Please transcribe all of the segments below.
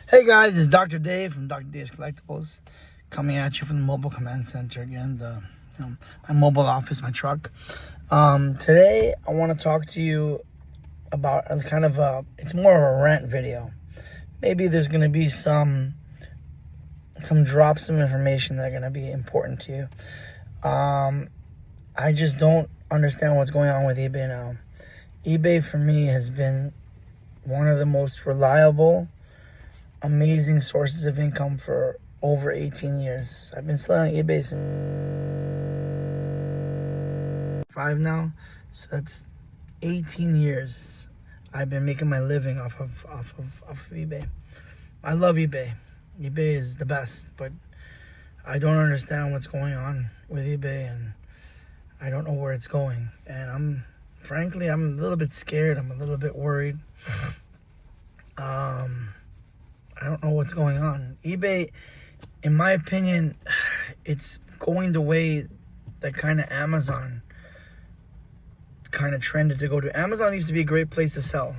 Hey guys, it's Dr. Dave from Dr. Dave's Collectibles, coming at you from the mobile command center again, my mobile office, my truck. Today I want to talk to you about it's more of a rant video. Maybe there's going to be some drops of information that are going to be important to you. I just don't understand what's going on with eBay now. eBay for me has been one of the most reliable, amazing sources of income for over 18 years. I've been selling on eBay since 5 now, so that's 18 years I've been making my living off of eBay. I love eBay. eBay is the best, but I don't understand what's going on with eBay, and I don't know where it's going. And I'm a little bit scared. I'm a little bit worried. I don't know what's going on. eBay, in my opinion, it's going the way that kind of Amazon kind of trended to go to. Amazon used to be a great place to sell.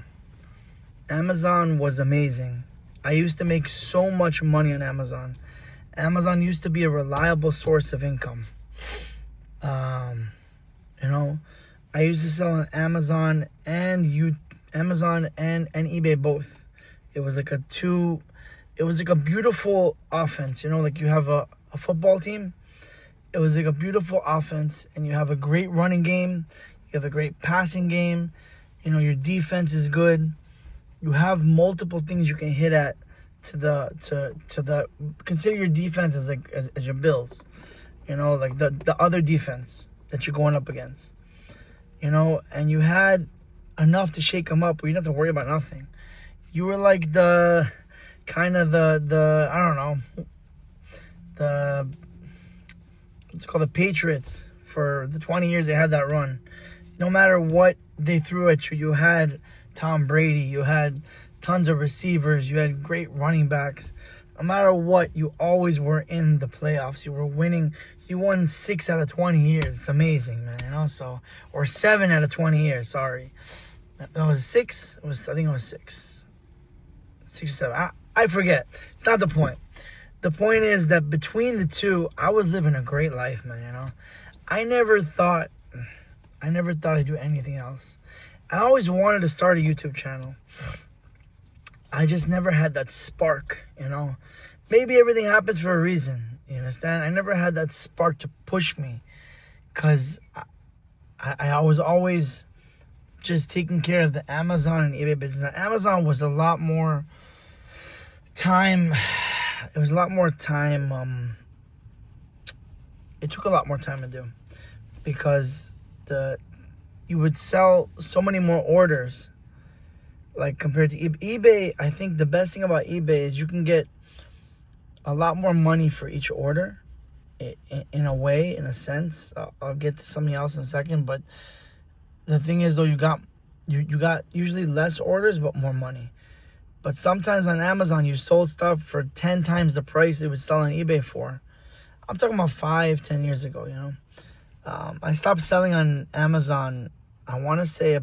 Amazon was amazing. I used to make so much money on Amazon. Amazon used to be a reliable source of income. I used to sell on Amazon and eBay both. It was like a beautiful offense, like you have a football team. It was like a beautiful offense, and you have a great running game, you have a great passing game, your defense is good. You have multiple things you can hit at consider your defense as your bills, like the other defense that you're going up against, and you had enough to shake them up where you didn't have to worry about nothing. You were like the I don't know, let's call the Patriots for the 20 years they had that run. No matter what they threw at you, you had Tom Brady, you had tons of receivers, you had great running backs. No matter what, you always were in the playoffs. You were winning. You won 6 out of 20 years. It's amazing, man. Or 7 out of 20 years. Sorry, that was 6. I think it was 6. 6 or 7. I forget. It's not the point. The point is that between the two, I was living a great life, man. I never thought I'd do anything else. I always wanted to start a YouTube channel. I just never had that spark, Maybe everything happens for a reason, you understand? I never had that spark to push me, because I was always just taking care of the Amazon and eBay business. Now, Amazon was a lot more time. It was a lot more time. It took a lot more time to do, because you would sell so many more orders, like compared to eBay. I think the best thing about eBay is you can get a lot more money for each order. In a sense, I'll get to something else in a second. But the thing is, though, you got usually less orders but more money. But sometimes on Amazon, you sold stuff for 10 times the price it would sell on eBay for. I'm talking about 5-10 years ago. I stopped selling on Amazon, I want to say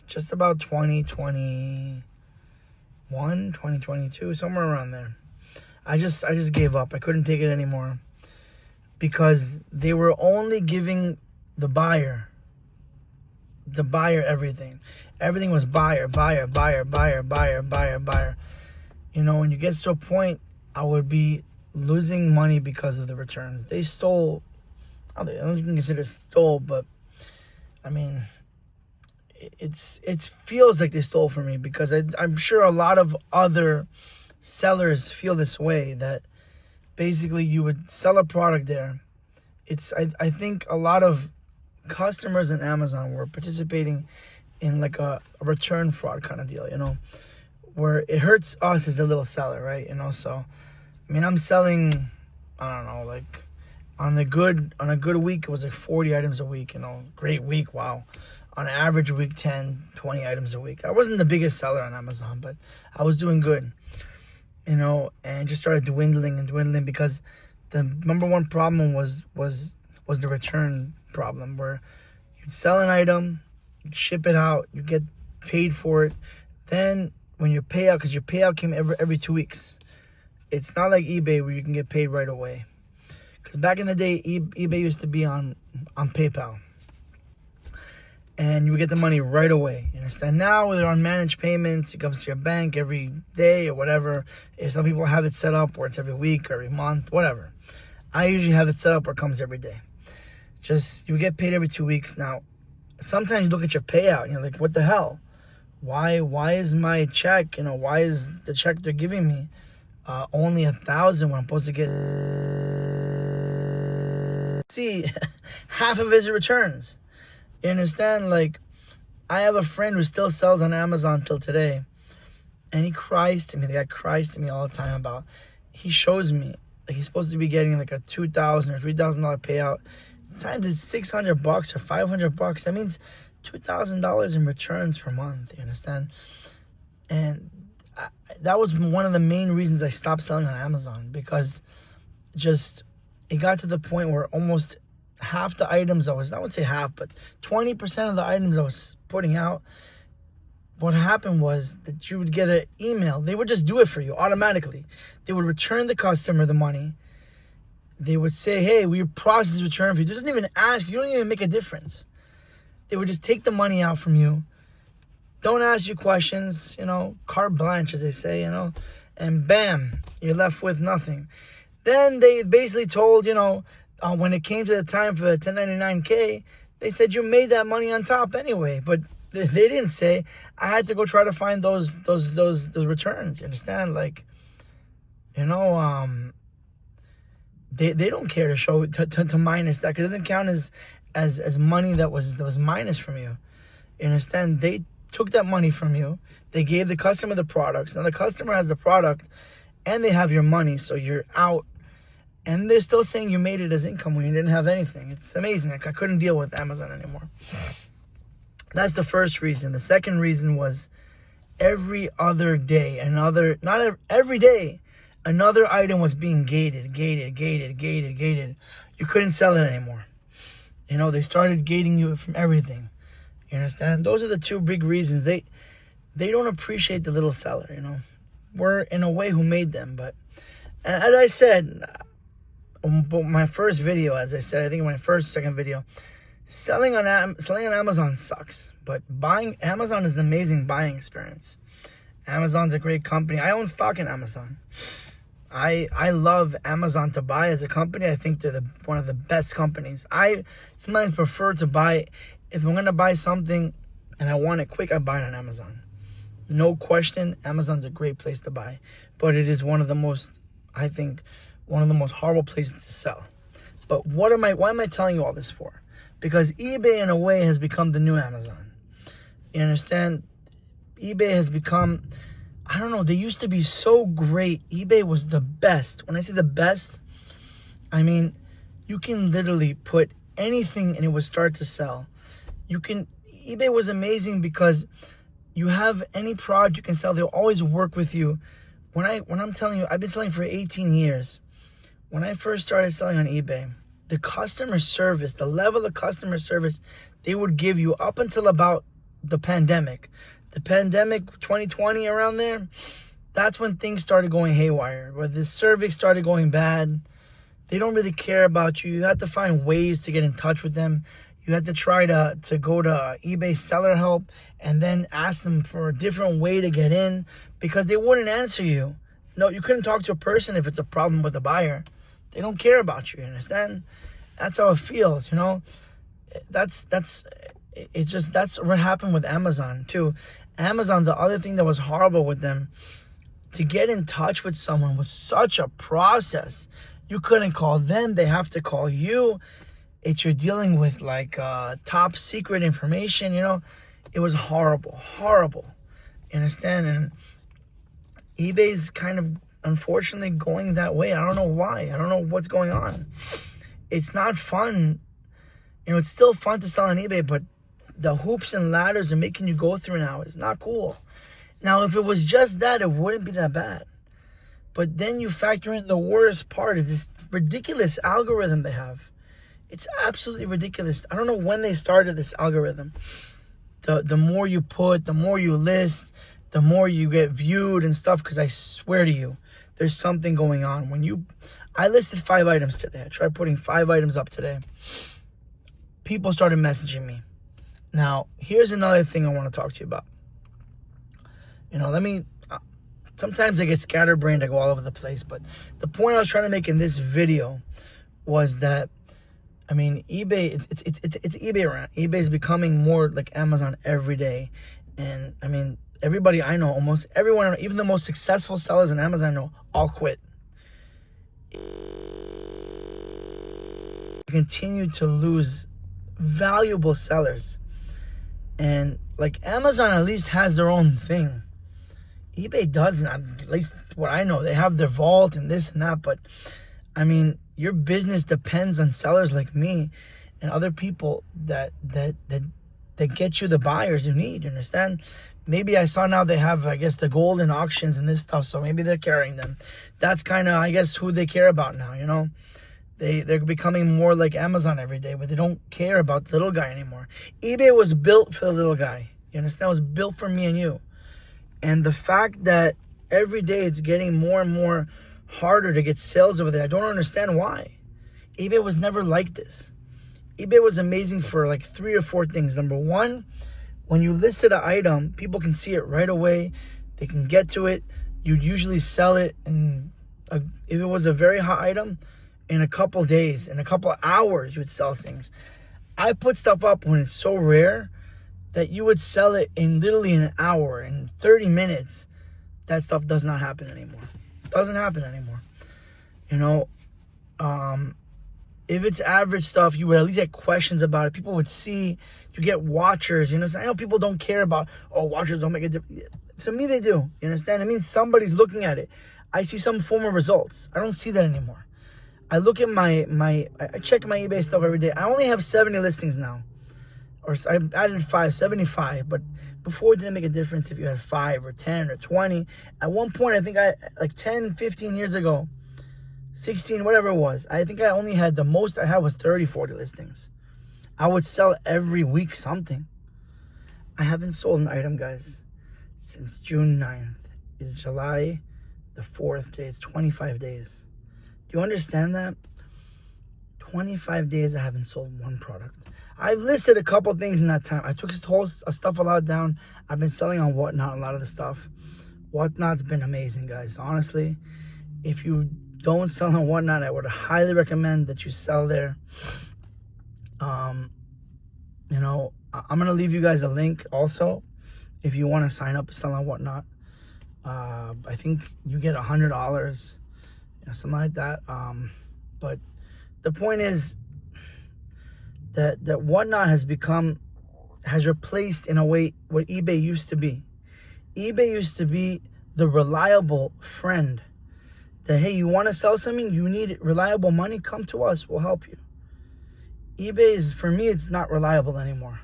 just about 2021, 2022, somewhere around there. I just gave up. I couldn't take it anymore, because they were only giving the buyer everything. Everything was buyer. When you get to a point, I would be losing money because of the returns. They stole. I don't even consider stole, but I mean, it feels like they stole from me, because I'm sure a lot of other sellers feel this way, that basically you would sell a product there. I think a lot of customers in Amazon were participating in like a return fraud kind of deal, where it hurts us as the little seller, right? So I'm selling, I don't know, like on a good week, it was like 40 items a week, great week, wow. On an average week, 10, 20 items a week. I wasn't the biggest seller on Amazon, but I was doing good, and just started dwindling because the number one problem was the return problem, where you'd sell an item, you'd ship it out, you get paid for it, then when your payout, because your payout came every 2 weeks. It's not like eBay where you can get paid right away. Because back in the day, eBay used to be on PayPal. And you would get the money right away. You understand? Now, they're on managed payments. It comes to your bank every day or whatever. If some people have it set up where it's every week or every month, whatever. I usually have it set up where it comes every day. Just, you get paid every 2 weeks. Now, sometimes you look at your payout and you're like, what the hell? Why is my check, why is the check they're giving me only 1,000 when I'm supposed to get see half of his returns? You understand? Like, I have a friend who still sells on Amazon till today, and he cries to me. The guy cries to me all the time about, he shows me, like, he's supposed to be getting like a $2,000 or $3,000 payout. Times it's $600 or $500. That means $2,000 in returns per month. You understand? And that was one of the main reasons I stopped selling on Amazon, because just it got to the point where almost half the items I wouldn't say half, but 20% of the items I was putting out, what happened was that you would get an email. They would just do it for you automatically. They would return the customer the money. They would say, hey, we process return for you. They didn't even ask. You don't even make a difference. They would just take the money out from you. Don't ask you questions, carte blanche, as they say, and bam, you're left with nothing. Then they basically told, when it came to the time for the 1099K, they said you made that money on top anyway. But they didn't say. I had to go try to find those returns. You understand? Like, they don't care to show to minus that, because it doesn't count as money that was minus from you. You understand? They took that money from you. They gave the customer the products. Now the customer has the product, and they have your money, so you're out. And they're still saying you made it as income when you didn't have anything. It's amazing. Like, I couldn't deal with Amazon anymore. That's the first reason. The second reason was every other day, every day, another item was being gated. You couldn't sell it anymore. They started gating you from everything. You understand? Those are the two big reasons. They don't appreciate the little seller, We're, in a way, who made them. But as I said, my first video, I think my second video, selling on Amazon sucks. But Amazon is an amazing buying experience. Amazon's a great company. I own stock in Amazon. I love Amazon to buy as a company. I think they're one of the best companies. I sometimes prefer to buy, if I'm going to buy something and I want it quick, I buy it on Amazon. No question, Amazon's a great place to buy. But it is one of the most horrible places to sell. But why am I telling you all this for? Because eBay, in a way, has become the new Amazon. You understand? eBay has become, I don't know, they used to be so great. eBay was the best. When I say the best, I mean, you can literally put anything and it would start to sell. eBay was amazing because you have any product you can sell. They'll always work with you. When I'm telling you, I've been selling for 18 years. When I first started selling on eBay, the customer service, the level of customer service they would give you up until about the pandemic. The pandemic, 2020, around there, that's when things started going haywire, where the service started going bad. They don't really care about you. You have to find ways to get in touch with them. You have to try to go to eBay seller help and then ask them for a different way to get in, because they wouldn't answer you. No, you couldn't talk to a person if it's a problem with a buyer. They don't care about you, you understand? That's how it feels, That's what happened with Amazon too. Amazon, the other thing that was horrible with them, to get in touch with someone was such a process. You couldn't call them, they have to call you. You're dealing with top secret information, It was horrible. You understand? And eBay's kind of, unfortunately, going that way. I don't know why. I don't know what's going on. It's not fun. It's still fun to sell on eBay, but the hoops and ladders they're making you go through now is not cool. Now, if it was just that, it wouldn't be that bad. But then you factor in the worst part is this ridiculous algorithm they have. It's absolutely ridiculous. I don't know when they started this algorithm. The more you put, the more you list, the more you get viewed and stuff. Because I swear to you, there's something going on. I listed 5 items today. I tried putting 5 items up today. People started messaging me. Now, here's another thing I want to talk to you about. Sometimes I get scatterbrained, I go all over the place, but the point I was trying to make in this video was that, eBay, it's eBay around. eBay is becoming more like Amazon every day. And, everybody I know, almost everyone, even the most successful sellers on Amazon I know, all quit. Continue to lose valuable sellers. And, like, Amazon at least has their own thing. eBay doesn't, at least what I know. They have their vault and this and that, but your business depends on sellers like me and other people that get you the buyers you need. You understand? Maybe I saw now they have, I guess, the golden auctions and this stuff, so maybe they're carrying them. That's kind of, I guess, who they care about now. They're becoming more like Amazon every day, but they don't care about the little guy anymore. eBay was built for the little guy. You understand? It was built for me and you. And the fact that every day it's getting more and more harder to get sales over there, I don't understand why. eBay was never like this. eBay was amazing for like 3 or 4 things. Number one, when you listed an item, people can see it right away. They can get to it. You'd usually sell it, and if it was a very hot item, in a couple days, in a couple hours, you would sell things. I put stuff up when it's so rare that you would sell it in literally an hour, in 30 minutes. That stuff does not happen anymore. Doesn't happen anymore. If it's average stuff, you would at least get questions about it. People would see. You get watchers. I know people don't care about, watchers don't make a difference. To me, they do. You understand? It means somebody's looking at it. I see some form of results. I don't see that anymore. I look at I check my eBay stuff every day. I only have 70 listings now. Or I added 75, but before it didn't make a difference if you had 5 or 10 or 20. At one point, I think like 10, 15 years ago, 16, whatever it was, I think I only had, the most I had was 30, 40 listings. I would sell every week something. I haven't sold an item, guys, since June 9th. It's July the 4th day. It's 25 days. Do you understand that? 25 days I haven't sold one product. I've listed a couple things in that time. I took whole stuff a lot down. I've been selling on Whatnot, a lot of the stuff. Whatnot's been amazing, guys. Honestly, if you don't sell on Whatnot, I would highly recommend that you sell there. I'm going to leave you guys a link also if you want to sign up and sell on Whatnot. I think you get $100, something like that. But the point is that Whatnot has replaced in a way what eBay used to be. eBay used to be the reliable friend that, hey, you want to sell something, you need reliable money, come to us, we'll help you. eBay is, for me, it's not reliable anymore.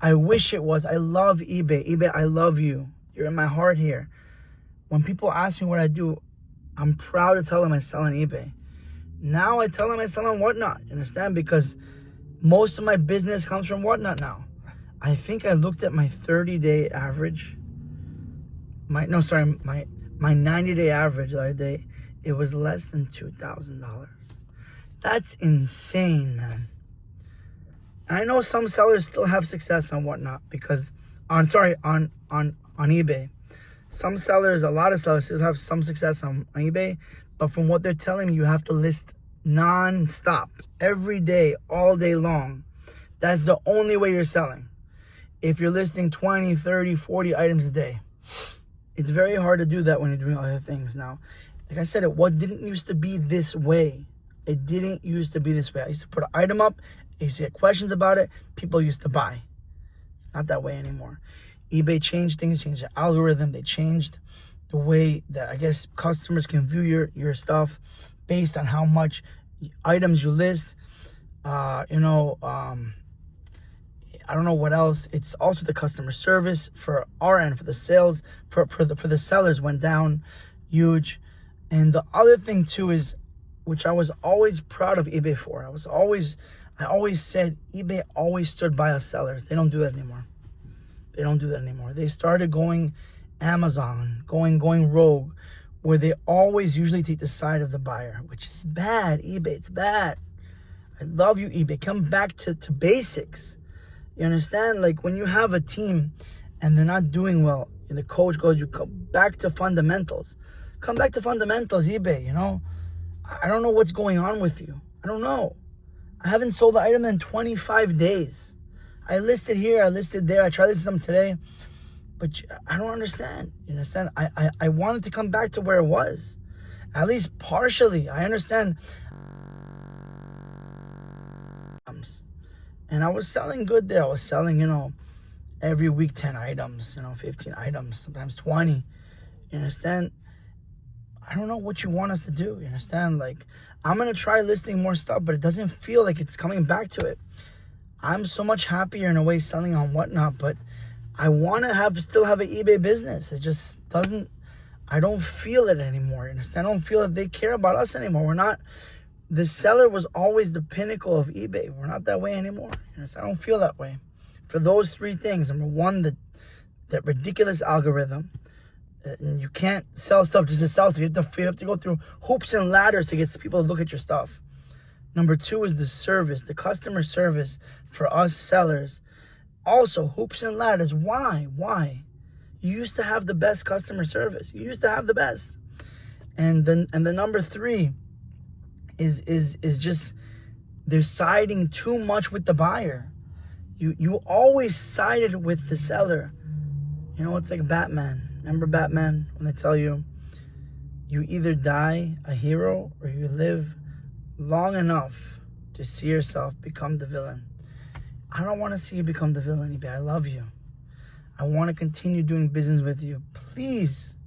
I wish it was. I love eBay. eBay, I love you. You're in my heart here. When people ask me what I do, I'm proud to tell them I sell on eBay. Now I tell them I sell on Whatnot, you understand? Because most of my business comes from Whatnot now. I think I looked at my 30-day average. My 90-day average the other day. It was less than $2,000. That's insane, man. I know some sellers still have success on Whatnot because on eBay. Some sellers, a lot of sellers still have some success on eBay, but from what they're telling me, you have to list non-stop, every day, all day long. That's the only way you're selling. If you're listing 20, 30, 40 items a day, it's very hard to do that when you're doing other things. Now, like I said, it didn't used to be this way. It didn't used to be this way. I used to put an item up, I used to get questions about it, people used to buy. It's not that way anymore. eBay changed things, changed the algorithm, they changed the way that, I guess, customers can view your stuff based on how much items you list. I don't know what else. It's also the customer service for our end, for the sales, for the sellers went down huge. And the other thing too is, which I was always proud of eBay for. I always said eBay always stood by us sellers. They don't do that anymore. They don't do that anymore. They started going Amazon going rogue, where they always usually take the side of the buyer, which is bad. eBay, it's bad. I love you, eBay. Come back to basics. You understand? Like, when you have a team and they're not doing well, and the coach goes, you come back to fundamentals. Come back to fundamentals, eBay, you know? I don't know what's going on with you. I don't know. I haven't sold the item in 25 days. I listed here, I listed there. I tried listing some today. But I don't understand. You understand? I wanted to come back to where it was. At least partially. I understand. And I was selling good there. I was selling, every week 10 items, 15 items, sometimes 20. You understand? I don't know what you want us to do. You understand? Like, I'm going to try listing more stuff, but it doesn't feel like it's coming back to it. I'm so much happier in a way selling on Whatnot, but I want to still have an eBay business. It just doesn't, I don't feel it anymore. You understand? I don't feel that they care about us anymore. We're not, the seller was always the pinnacle of eBay. We're not that way anymore. You understand? I don't feel that way. For those three things, number one, that ridiculous algorithm. And you can't sell stuff just to sell stuff. You have to go through hoops and ladders to get people to look at your stuff. Number two is the service, the customer service for us sellers. Also, hoops and ladders. Why? You used to have the best customer service. You used to have the best. And the number three is just they're siding too much with the buyer. You always sided with the seller. It's like Batman. Remember Batman when they tell you either die a hero or you live long enough to see yourself become the villain. I don't want to see you become the villain, eBay. I love you. I want to continue doing business with you. Please,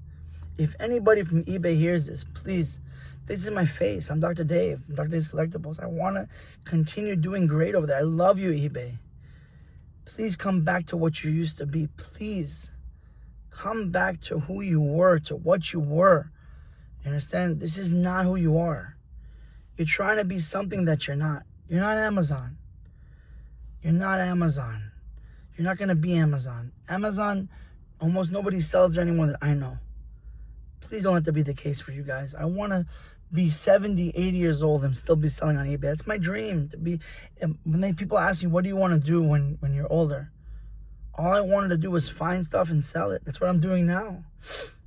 if anybody from eBay hears this, please, this is my face. I'm Dr. Dave. I'm Dr. Dave's Collectibles. I want to continue doing great over there. I love you, eBay. Please come back to what you used to be. Please come back to who you were, to what you were. You understand? This is not who you are. You're trying to be something that you're not. You're not Amazon. You're not Amazon. You're not going to be Amazon. Amazon, almost nobody sells there anymore that I know. Please don't let that be the case for you guys. I want to be 70, 80 years old and still be selling on eBay. That's my dream. To be. When people ask me, what do you want to do when you're older? All I wanted to do was find stuff and sell it. That's what I'm doing now.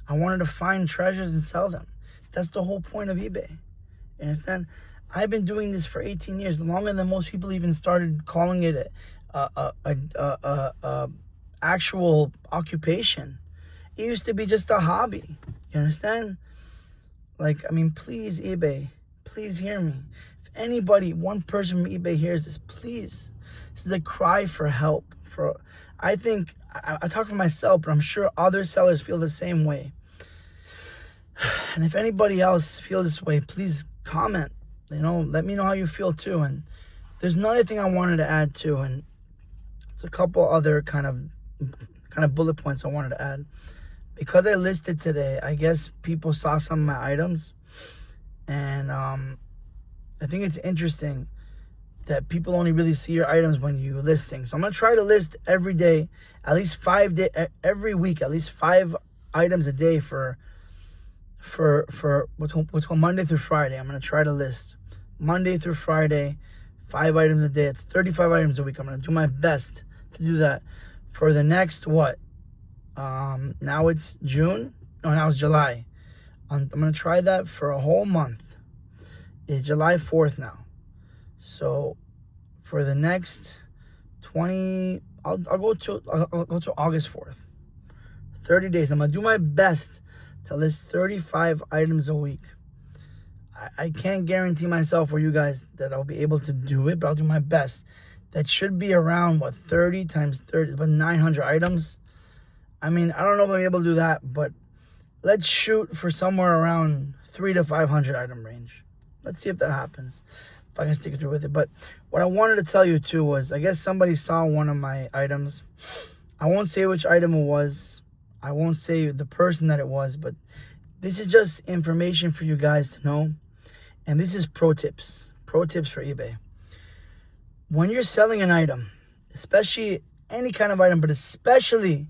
I wanted to find treasures and sell them. That's the whole point of eBay. You understand? I've been doing this for 18 years, longer than most people even started calling it a actual occupation. It used to be just a hobby. You understand? Please, eBay, please hear me. If anybody, one person from eBay hears this, please. This is a cry for help. I think, I talk for myself, but I'm sure other sellers feel the same way. And if anybody else feels this way, please comment. Let me know how you feel too. And there's another thing I wanted to add too, and it's a couple other kind of bullet points I wanted to add. Because I listed today, I guess people saw some of my items, and I think it's interesting that people only really see your items when you listing. So I'm gonna try to list every day, at least every week, at least 5 items a day for what's called Monday through Friday. I'm gonna try to list Monday through Friday, 5 items a day. It's 35 items a week. I'm gonna do my best to do that for the next now it's June. No, now it's July. I'm gonna try that for a whole month. It's July 4th now. So for the next 20, I'll go to August 4th. 30 days. I'm gonna do my best to list 35 items a week. I can't guarantee myself or you guys that I'll be able to do it, but I'll do my best. That should be around 30 times 30, about 900 items. I don't know if I'll be able to do that, but let's shoot for somewhere around 300 to 500 item range. Let's see if that happens, if I can stick through with it. But what I wanted to tell you too was, I guess somebody saw one of my items. I won't say which item it was. I won't say the person that it was, but this is just information for you guys to know. And this is pro tips for eBay. When you're selling an item, especially any kind of item, but especially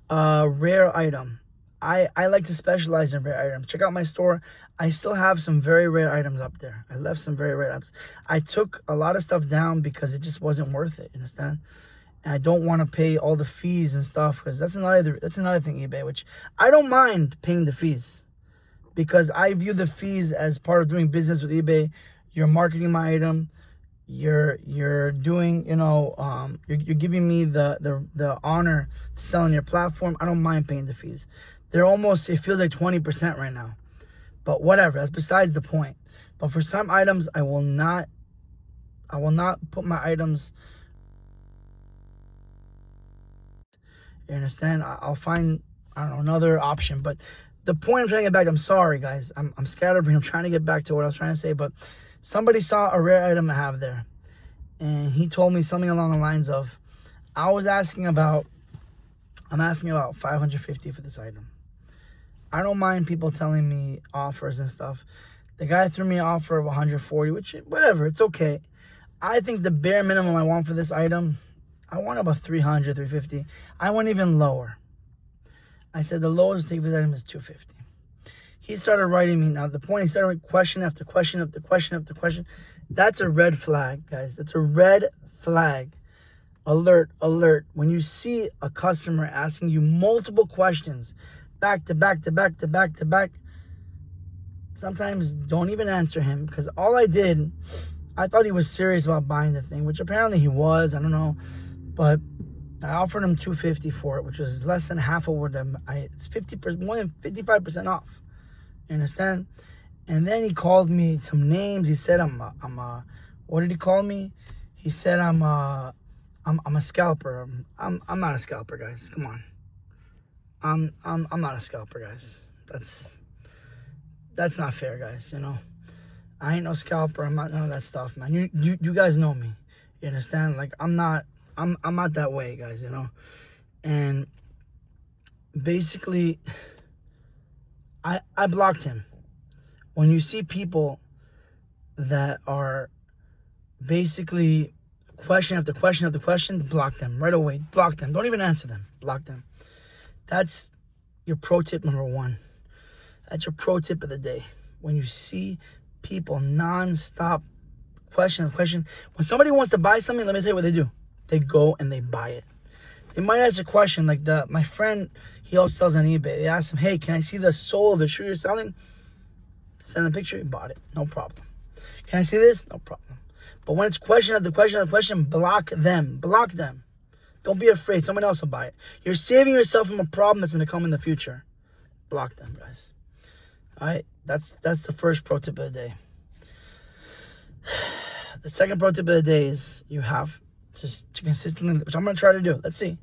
Rare item. I like to specialize in rare items. Check out my store. I still have some very rare items up there. I left some very rare items. I took a lot of stuff down because it just wasn't worth it. You understand? And I don't want to pay all the fees and stuff, because that's another thing, eBay, which I don't mind paying the fees, because I view the fees as part of doing business with eBay. You're marketing my item. You're doing, you're giving me the honor to sell on your platform. I don't mind paying the fees. It feels like 20% right now. But whatever, that's besides the point. But for some items, I will not put my items. You understand? I'll find, I don't know, another option. But the point I'm trying to get back, I'm sorry, guys. I'm scatterbrained. I'm trying to get back to what I was trying to say. But somebody saw a rare item I have there, and he told me something along the lines of, I'm asking about $550 for this item. I don't mind people telling me offers and stuff. The guy threw me an offer of $140, which, whatever, it's okay. I think the bare minimum I want for this item, I want about $300, $350. I want even lower. I said the lowest take for this item is $250. He started writing me. Now, the point, he started question after question after question after question. That's a red flag, guys. That's a red flag. Alert, alert. When you see a customer asking you multiple questions, back to back to back to back to back, sometimes don't even answer him, because all I thought he was serious about buying the thing, which apparently he was. I don't know. But I offered him $250 for it, which was less than half of what it's 50%, more than 55% off. You understand? And then he called me some names. He said what did he call me? He said I'm a scalper. I'm not a scalper, guys. Come on. I'm not a scalper, guys. That's not fair, guys. I ain't no scalper. I'm not none of that stuff, man. You guys know me. You understand? Like, I'm not that way, guys, And basically, I blocked him. When you see people that are basically question after question after question, block them right away. Block them. Don't even answer them. Block them. That's your pro tip number one. That's your pro tip of the day. When you see people non-stop question after question, when somebody wants to buy something, let me tell you what they do. They go and they buy it. They might ask a question like my friend, he also sells on eBay. They asked him, hey, can I see the sole of the shoe you're selling? Send a picture, he bought it. No problem. Can I see this? No problem. But when it's question after question after question, block them. Block them. Don't be afraid. Someone else will buy it. You're saving yourself from a problem that's going to come in the future. Block them, guys. All right? That's the first pro tip of the day. The second pro tip of the day is you have just to consistently, which I'm going to try to do. Let's see.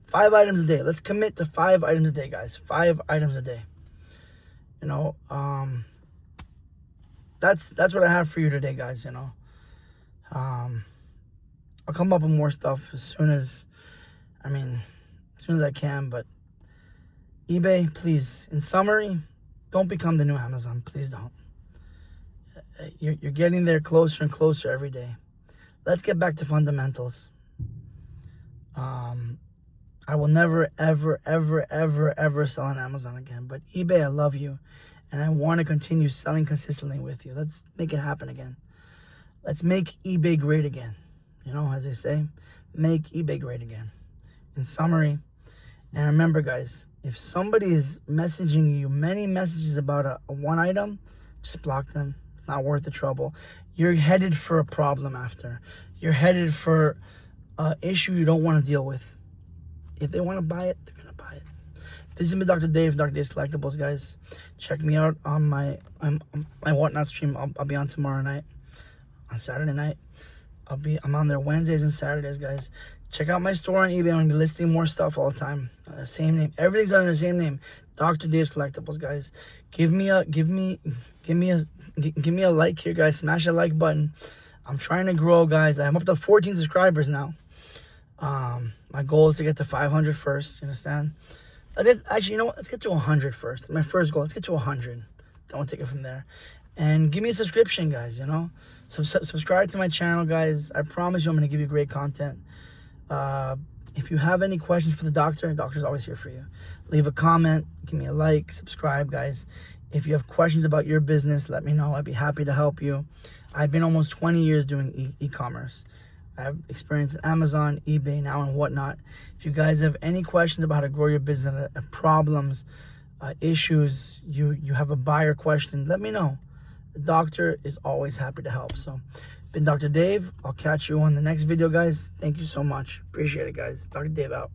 5 items a day. Let's commit to 5 items a day, guys. 5 items a day. That's what I have for you today, guys. I'll come up with more stuff as soon as I can. But eBay, please, in summary, don't become the new Amazon. Please don't. You're getting there closer and closer every day. Let's get back to fundamentals. I will never, ever, ever, ever, ever sell on Amazon again. But eBay, I love you. And I want to continue selling consistently with you. Let's make it happen again. Let's make eBay great again. As they say, make eBay great again. In summary, and remember, guys, if somebody is messaging you many messages about a one item, just block them. It's not worth the trouble. You're headed for a problem after. You're headed for an issue you don't want to deal with. If they want to buy it, they're going to buy it. This is me, Dr. Dave, Dr. Dave's Collectibles, guys. Check me out on my Whatnot stream. I'll be on tomorrow night, on Saturday night. I'm on there Wednesdays and Saturdays, guys. Check out my store on eBay. I'm going to be listing more stuff all the time. The same name. Everything's under the same name. Dr. Dave's Collectibles, guys. Give me a like here, guys. Smash the like button. I'm trying to grow, guys. I'm up to 14 subscribers now. My goal is to get to 500 first. You understand? Actually, you know what? Let's get to 100 first. My first goal. Let's get to 100. Then we'll take it from there. And give me a subscription, guys. Subscribe to my channel, guys. I promise you I'm going to give you great content. If you have any questions for the doctor's always here for you. Leave a comment, give me a like, subscribe, guys. If you have questions about your business, let me know. I'd be happy to help you. I've been almost 20 years doing e-commerce. I have experience at Amazon, eBay now, and whatnot. If you guys have any questions about how to grow your business, problems, issues, you have a buyer question, let me know. The doctor is always happy to help. So, been Dr. Dave. I'll catch you on the next video, guys. Thank you so much. Appreciate it, guys. Dr. Dave out.